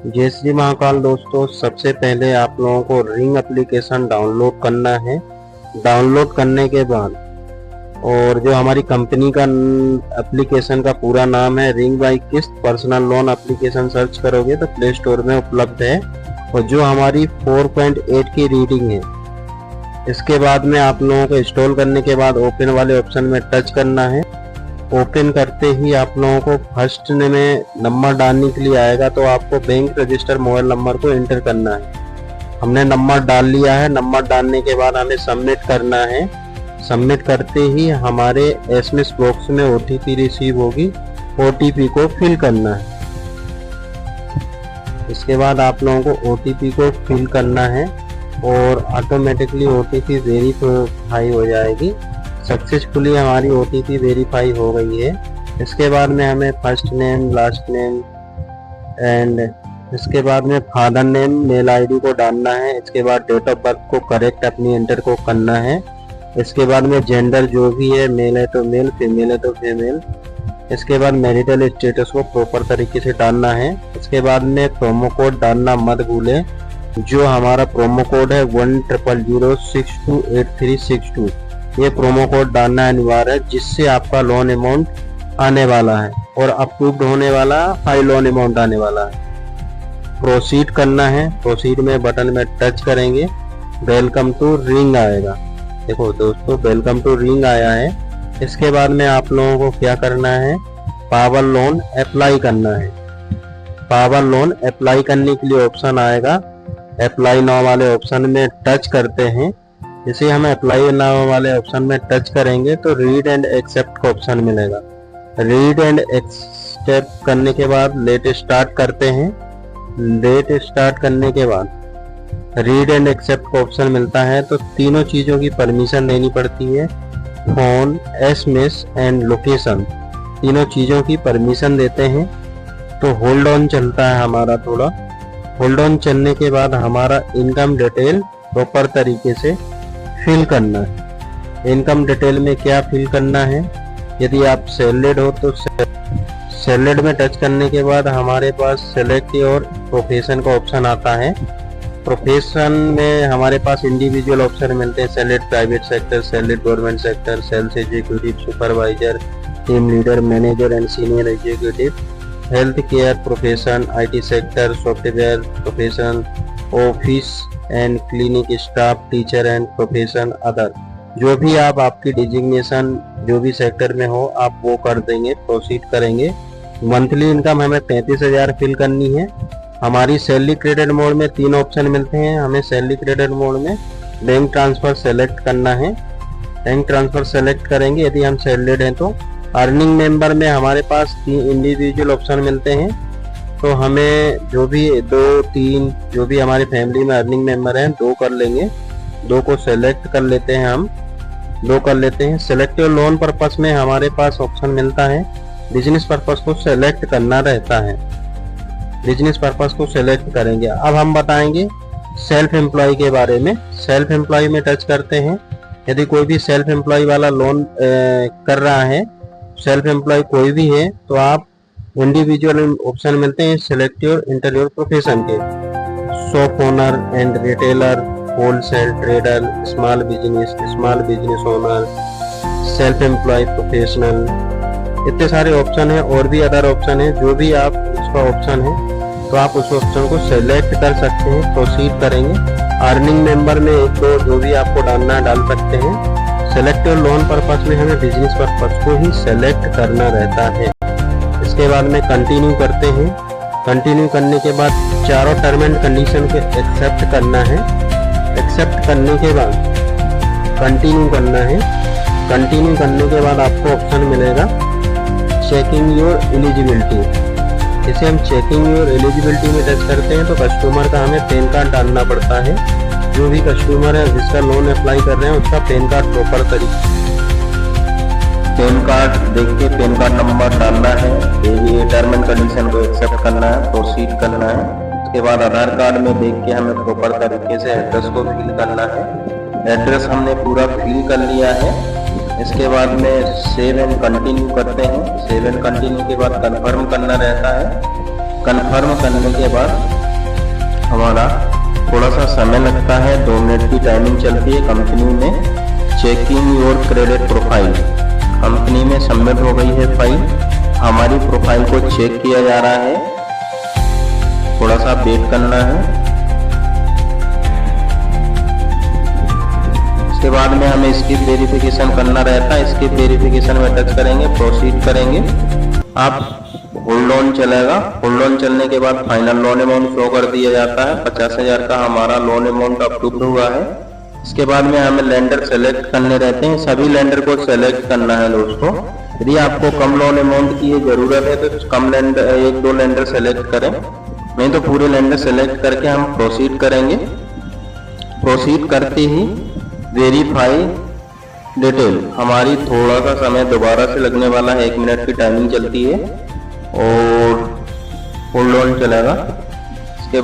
जय श्री महाकाल दोस्तों, सबसे पहले आप लोगों को रिंग एप्लीकेशन डाउनलोड करना है। डाउनलोड करने के बाद और जो हमारी कंपनी का एप्लीकेशन का पूरा नाम है रिंग बाई किस्त पर्सनल लोन एप्लीकेशन, सर्च करोगे तो प्ले स्टोर में उपलब्ध है। और जो हमारी 4.8 की रीडिंग है, इसके बाद में आप लोगों को इंस्टॉल करने के बाद ओपन वाले ऑप्शन में टच करना है। ओपन करते ही आप लोगों को फर्स्ट में नंबर डालने के लिए आएगा, तो आपको बैंक रजिस्टर मोबाइल नंबर को एंटर करना है। हमने नंबर डाल लिया है। नंबर डालने के बाद हमें सबमिट करना है। सबमिट करते ही हमारे एसएमएस बॉक्स में ओटीपी रिसीव होगी। ओटीपी को फिल करना है। इसके बाद आप लोगों को ओटीपी को फिल करना है और ऑटोमेटिकली ओटीपी वेरीफाई हो जाएगी। सक्सेसफुली हमारी ओटीपी वेरीफाई हो गई है। इसके बाद में हमें first name, last name and इसके बाद में फादर नेम, मेल आईडी को डालना है। इसके बाद डेट ऑफ बर्थ को करेक्ट अपनी एंटर को करना है। इसके बाद में जेंडर जो भी है, मेल है तो मेल, फीमेल है तो फीमेल। इसके बाद मैरिटल स्टेटस को प्रॉपर तरीके से डालना है। इसके बाद में प्रोमो कोड डालना मत भूलें। जो हमारा प्रोमो कोड है 1000628362, ये प्रोमो कोड डालना अनिवार्य है, जिससे आपका लोन अमाउंट आने वाला है और अप्रूव्ड होने वाला हाई लोन अमाउंट आने वाला है। प्रोसीड करना है। प्रोसीड में बटन में टच करेंगे, वेलकम टू रिंग आएगा। देखो दोस्तों, वेलकम टू रिंग आया है। इसके बाद में आप लोगों को क्या करना है, पावर लोन अप्लाई करना है। पावर लोन अप्लाई करने के लिए ऑप्शन आएगा, अप्लाई नाउ वाले ऑप्शन में टच करते हैं। जैसे हम अप्लाई नाउ वाले ऑप्शन में टच करेंगे तो रीड एंड एक्सेप्ट का ऑप्शन मिलेगा। रीड एंड एक्सेप्ट करने के बाद लेट स्टार्ट करते हैं। लेट स्टार्ट करने के बाद रीड एंड एक्सेप्ट का ऑप्शन मिलता है। तो तीनों चीज़ों की परमिशन देनी पड़ती है, फोन, एसएमएस एंड लोकेशन, तीनों चीज़ों की परमिशन देते हैं। तो होल्ड ऑन चलता है हमारा थोड़ा। होल्ड ऑन चलने के बाद हमारा इनकम डिटेल प्रॉपर तरीके से फिल करना है। इनकम डिटेल में क्या फिल करना है, यदि आप सैलरीड हो तो सैलरीड में टच करने के बाद हमारे पास सेलेक्ट योर प्रोफेशन का ऑप्शन आता है। प्रोफेशन में हमारे पास इंडिविजुअल ऑप्शन मिलते हैं, salaried private sector, salaried government sector, sales executive, supervisor, team leader, manager and senior executive, health care profession, IT sector, software profession, office and clinic staff, teacher and profession other. जो भी आप आपकी designation जो भी sector में हो आप वो कर देंगे। प्रोसीड करेंगे। मंथली इनकम हमें 35,000 फिल करनी है। हमारी सैलरी क्रेडिट मोड में 3 ऑप्शन मिलते हैं। हमें सैलरी क्रेडिट मोड में बैंक ट्रांसफर सेलेक्ट करना है। बैंक ट्रांसफर सेलेक्ट करेंगे यदि हम सैलरीड हैं तो। अर्निंग मेंबर में हमारे पास 3 इंडिविजुअल ऑप्शन मिलते हैं। तो हमें जो भी 2-3 जो भी हमारी फैमिली में अर्निंग मेंबर हैं 2 कर लेंगे। 2 को सेलेक्ट कर लेते हैं हम। 2 कर लेते हैं। सेलेक्ट योर लोन पर्पस में हमारे पास ऑप्शन मिलता है, बिजनेस पर्पस को सेलेक्ट करना रहता है। बिजनेस पर्पस को सेलेक्ट करेंगे। अब हम बताएंगे सेल्फ एम्प्लॉय के बारे में। सेल्फ एम्प्लॉय में टच करते हैं। यदि कोई भी सेल्फ एम्प्लॉय वाला लोन कर रहा है, सेल्फ एम्प्लॉय कोई भी है, तो आप इंडिविजुअल ऑप्शन मिलते हैं, select your enter your profession के। Shop owner and retailer, wholesale trader, small business owner, self employ professional, इतने सारे ऑप्शन है। और भी अदर ऑप्शन है। जो भी आप उसका ऑप्शन है तो आप उस ऑप्शन को सेलेक्ट कर सकते हैं। प्रोसीड करेंगे। अर्निंग मेंबर में 1-2 जो भी आपको डालना है डाल सकते हैं। सेलेक्ट योर लोन पर्पस में हमें बिजनेस पर्पस को ही सेलेक्ट करना रहता है। इसके बाद में कंटिन्यू करते हैं। कंटिन्यू करने के बाद चारों टर्म एंड कंडीशन को एक्सेप्ट करना है। एक्सेप्ट करने के बाद कंटिन्यू करना है। कंटिन्यू करने के बाद आपको ऑप्शन मिलेगा चेकिंग योर एलिजिबिलिटी। इसे हम चेकिंग योर एलिजिबिलिटी में टच करते हैं तो कस्टमर का हमें पैन कार्ड डालना पड़ता है। जो भी कस्टमर है जिसका लोन अप्लाई कर रहे हैं उसका पैन कार्ड प्रॉपर तरीके पैन कार्ड देख के पैन कार्ड नंबर डालना है। ये टर्म एंड कंडीशन को एक्सेप्ट करना है, प्रोसीड करना है। उसके बाद आधार कार्ड में देख के हमें प्रॉपर तरीके से एड्रेस को फिल करना है। एड्रेस हमने पूरा फिल कर लिया है। इसके बाद में सेव एंड कंटिन्यू करते हैं। सेव एंड कंटिन्यू के बाद कंफर्म करना रहता है। कंफर्म करने के बाद हमारा थोड़ा सा समय लगता है, 2 मिनट की टाइमिंग चलती है कंपनी में। Checking your credit profile, company में सबमिट हो गई है फाइल, हमारी प्रोफाइल को चेक किया जा रहा है, थोड़ा सा वेट करना है। उसके बाद में हमें स्किप वेरिफिकेशन करना रहता है, स्किप वेरिफिकेशन में टच करेंगे, प्रोसीड करेंगे। आप होल्ड ऑन चलेगा, होल्ड ऑन चलने के बाद फाइनल लोन अमाउंट शो कर दिया जाता है। 50,000 का हमारा लोन अमाउंट अप्रूव हुआ है। इसके बाद में हमें लेंडर सेलेक्ट करने रहते हैं, सभी लेंडर को सेलेक्ट करना है दोस्तों। यदि आपको कम लोन अमाउंट की जरूरत है तो कम लेंडर, 1-2 लेंडर सेलेक्ट करें, नहीं तो पूरे लेंडर सेलेक्ट करके हम प्रोसीड करेंगे। प्रोसीड करते ही वेरीफाई डिटेल, हमारी थोड़ा सा समय दोबारा से लगने वाला है, 1 मिनट की टाइमिंग चलती है और होल्ड ऑन चलेगा। इसके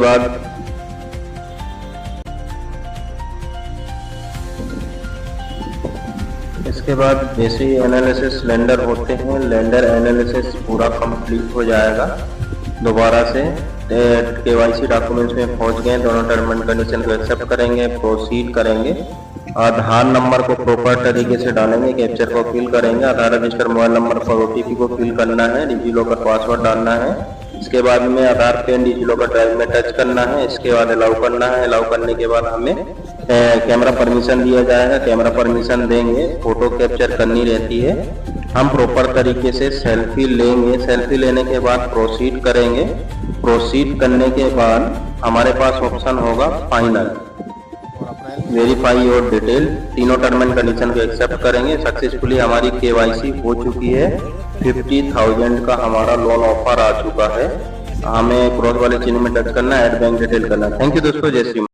बाद बेसिक एनालिसिस लेंडर होते हैं, लेंडर एनालिसिस पूरा कंप्लीट हो जाएगा। दोबारा से केवाईसी डॉक्यूमेंट्स में पहुंच गए, दोनों टर्म एंड कंडीशन को एक्सेप्ट करेंगे, प्रोसीड करेंगे। आधार नंबर को प्रॉपर तरीके से डालेंगे, कैप्चर को फिल करेंगे, आधार रजिस्टर मोबाइल नंबर पर ओटीपी को फिल करना है, डिजी लॉकर पासवर्ड डालना है। इसके बाद में आधार पेन डिजी लॉकर ड्राइव में टच करना है। इसके बाद अलाउ करना है, अलाउ करने के बाद हमें कैमरा परमिशन दिया जाएगा, कैमरा परमिशन देंगे, फोटो कैप्चर करनी रहती है। हम प्रॉपर तरीके से सेल्फी लेंगे, सेल्फी लेने के बाद प्रोसीड करेंगे। प्रोसीड करने के बाद हमारे पास ऑप्शन होगा फाइनल, वेरीफाई योर डिटेल, तीनों टर्म एंड कंडीशन को एक्सेप्ट करेंगे। सक्सेसफुली हमारी केवाईसी हो चुकी है, 50,000 का हमारा लोन ऑफर आ चुका है। हमें क्रॉस वाले चिन्ह में टच करना है, ऐड बैंक डिटेल करना है। थैंक यू दोस्तों, जय श्री।